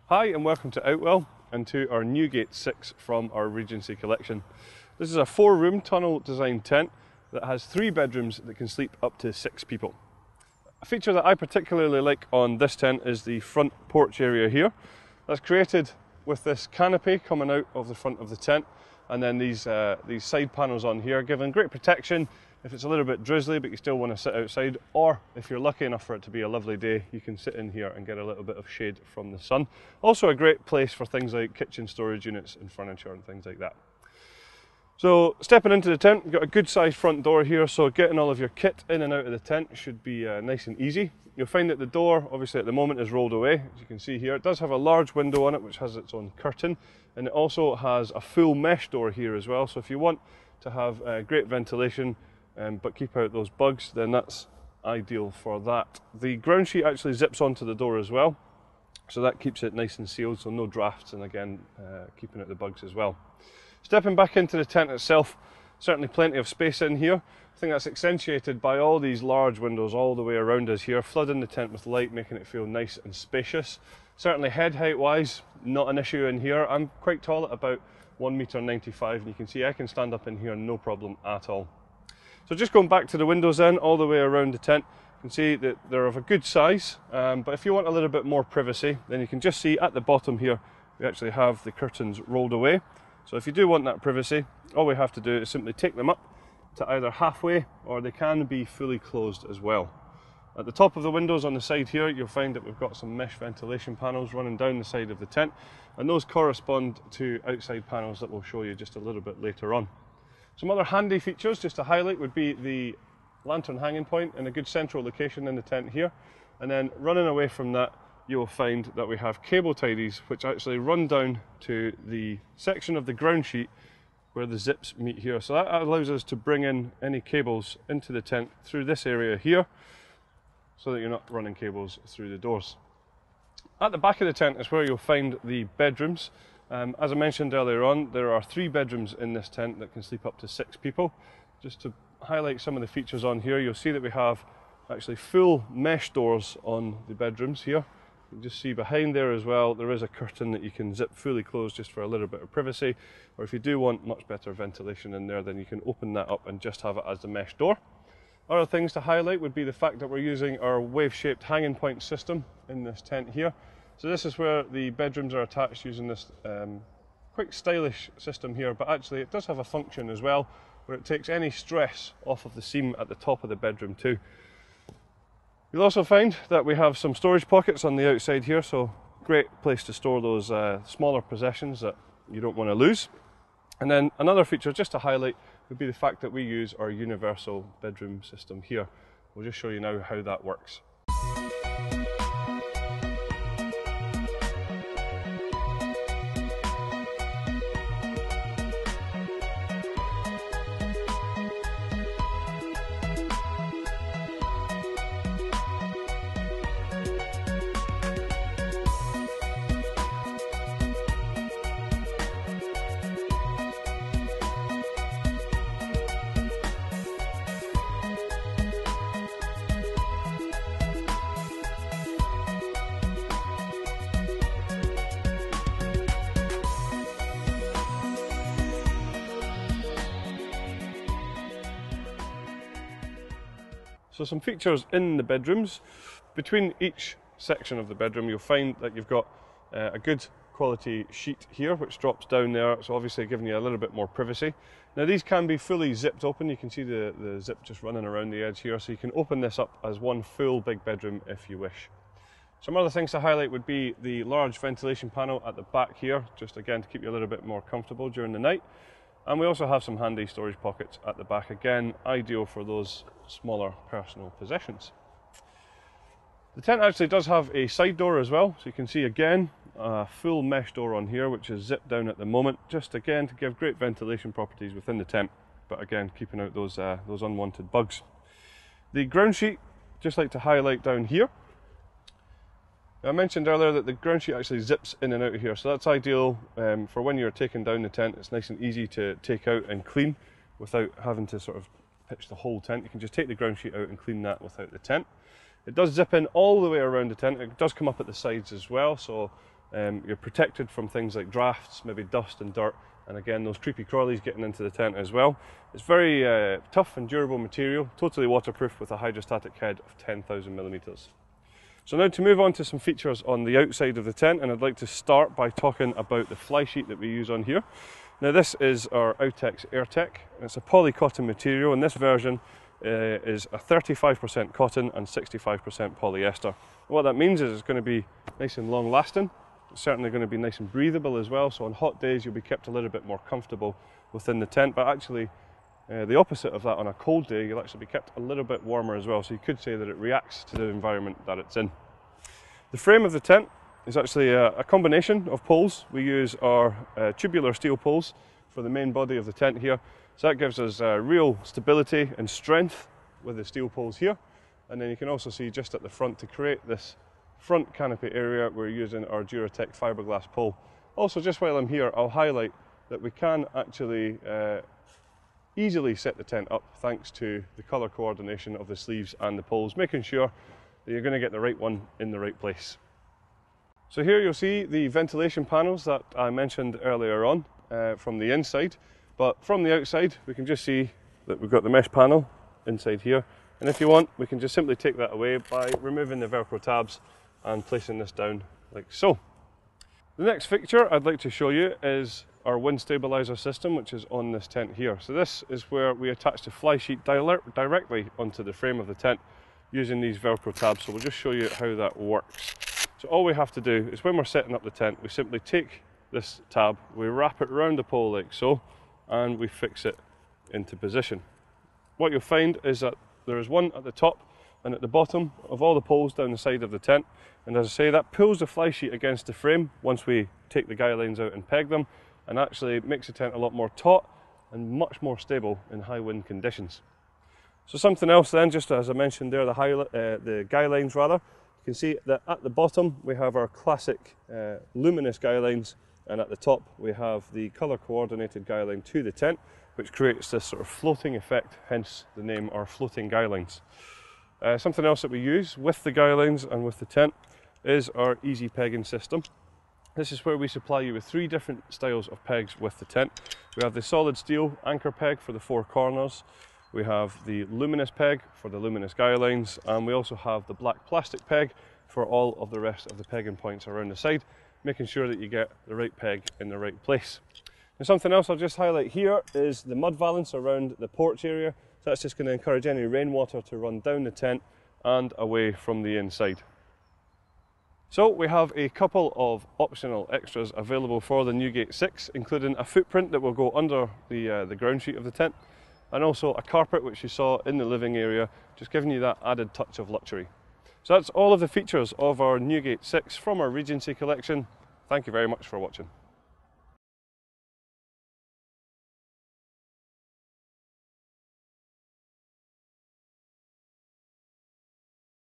Hi and welcome to Outwell and to our Newgate 6 from our Regency collection. This is a 4-room tunnel design tent that has 3 bedrooms that can sleep up to 6 people. A feature that I particularly like on this tent is the front porch area here. That's created with this canopy coming out of the front of the tent, and then these side panels on here giving great protection if it's a little bit drizzly but you still want to sit outside, or if you're lucky enough for it to be a lovely day, you can sit in here and get a little bit of shade from the sun. Also a great place for things like kitchen storage units and furniture and things like that. So stepping into the tent, you've got a good sized front door here, so getting all of your kit in and out of the tent should be nice and easy. You'll find that the door, obviously at the moment, is rolled away, as you can see here. It does have a large window on it which has its own curtain, and it also has a full mesh door here as well, so if you want to have great ventilation but keep out those bugs, then that's ideal for that. The ground sheet actually zips onto the door as well, so that keeps it nice and sealed, so no drafts, and again keeping out the bugs as well. Stepping back into the tent itself, certainly plenty of space in here. I think that's accentuated by all these large windows all the way around us here, flooding the tent with light, making it feel nice and spacious. Certainly head height wise, not an issue in here. I'm quite tall at about 1.95 meters, and you can see I can stand up in here no problem at all. So just going back to the windows then, all the way around the tent, you can see that they're of a good size, but if you want a little bit more privacy, then you can just see at the bottom here, we actually have the curtains rolled away. So if you do want that privacy, all we have to do is simply take them up to either halfway, or they can be fully closed as well. At the top of the windows on the side here, you'll find that we've got some mesh ventilation panels running down the side of the tent, and those correspond to outside panels that we'll show you just a little bit later on. Some other handy features just to highlight would be the lantern hanging point in a good central location in the tent here, and then running away from that you will find that we have cable tidies which actually run down to the section of the ground sheet where the zips meet here. So that allows us to bring in any cables into the tent through this area here, so that you're not running cables through the doors. At the back of the tent is where you'll find the bedrooms. As I mentioned earlier on, there are 3 bedrooms in this tent that can sleep up to 6 people. Just to highlight some of the features on here, you'll see that we have actually full mesh doors on the bedrooms here. You can just see behind there as well, there is a curtain that you can zip fully closed just for a little bit of privacy, or if you do want much better ventilation in there, then you can open that up and just have it as the mesh door. Other things to highlight would be the fact that we're using our wave-shaped hanging point system in this tent here. So this is where the bedrooms are attached using this quite stylish system here, but actually it does have a function as well where it takes any stress off of the seam at the top of the bedroom too. You'll also find that we have some storage pockets on the outside here, so great place to store those smaller possessions that you don't want to lose. And then another feature just to highlight would be the fact that we use our universal bedroom system here. We'll just show you now how that works. So some features in the bedrooms. Between each section of the bedroom you'll find that you've got a good quality sheet here which drops down there, so obviously giving you a little bit more privacy. Now these can be fully zipped open, you can see the zip just running around the edge here, so you can open this up as one full big bedroom if you wish. Some other things to highlight would be the large ventilation panel at the back here, just again to keep you a little bit more comfortable during the night. And we also have some handy storage pockets at the back, again ideal for those smaller personal possessions. The tent actually does have a side door as well, so you can see again a full mesh door on here which is zipped down at the moment, just again to give great ventilation properties within the tent, but again keeping out those unwanted bugs. The ground sheet, just like to highlight down here. I mentioned earlier that the ground sheet actually zips in and out of here, so that's ideal for when you're taking down the tent. It's nice and easy to take out and clean without having to sort of pitch the whole tent. You can just take the ground sheet out and clean that without the tent. It does zip in all the way around the tent. It does come up at the sides as well, so You're protected from things like drafts, maybe dust and dirt, and again those creepy crawlies getting into the tent as well. It's very tough and durable material, totally waterproof with a hydrostatic head of 10,000 millimeters. So now to move on to some features on the outside of the tent, and I'd like to start by talking about the fly sheet that we use on here. Now this is our Outex AirTech. It's a polycoton material, and this version is a 35% cotton and 65% polyester. And what that means is it's going to be nice and long lasting. It's certainly going to be nice and breathable as well, so on hot days you'll be kept a little bit more comfortable within the tent, but actually the opposite of that, on a cold day you'll actually be kept a little bit warmer as well, so you could say that it reacts to the environment that it's in. The frame of the tent is actually a combination of poles. We use our tubular steel poles for the main body of the tent here, so that gives us real stability and strength with the steel poles here. And then you can also see just at the front, to create this front canopy area, we're using our Duratec fiberglass pole. Also, just while I'm here, I'll highlight that we can actually easily set the tent up thanks to the colour coordination of the sleeves and the poles, making sure that you're going to get the right one in the right place. So here you'll see the ventilation panels that I mentioned earlier on from the inside, but from the outside we can just see that we've got the mesh panel inside here, and if you want we can just simply take that away by removing the Velcro tabs and placing this down like so. The next fixture I'd like to show you is our wind stabilizer system, which is on this tent here. So this is where we attach the fly sheet directly onto the frame of the tent using these Velcro tabs. So we'll just show you how that works. So all we have to do is, when we're setting up the tent, we simply take this tab, we wrap it around the pole like so, and we fix it into position. What you'll find is that there is one at the top and at the bottom of all the poles down the side of the tent, and as I say, that pulls the fly sheet against the frame once we take the guy lines out and peg them, and actually makes the tent a lot more taut and much more stable in high wind conditions. So something else then, just as I mentioned there, the guy lines rather, you can see that at the bottom we have our classic luminous guy lines, and at the top we have the colour coordinated guy line to the tent, which creates this sort of floating effect, hence the name, our floating guy lines. Something else that we use with the guy lines and with the tent is our easy pegging system. This is where we supply you with 3 different styles of pegs with the tent. We have the solid steel anchor peg for the 4 corners, we have the luminous peg for the luminous guy lines, and we also have the black plastic peg for all of the rest of the pegging points around the side, making sure that you get the right peg in the right place. And something else I'll just highlight here is the mud valance around the porch area. So that's just going to encourage any rainwater to run down the tent and away from the inside. So we have a couple of optional extras available for the Newgate 6, including a footprint that will go under the ground sheet of the tent, and also a carpet which you saw in the living area, just giving you that added touch of luxury. So that's all of the features of our Newgate 6 from our Regency collection. Thank you very much for watching.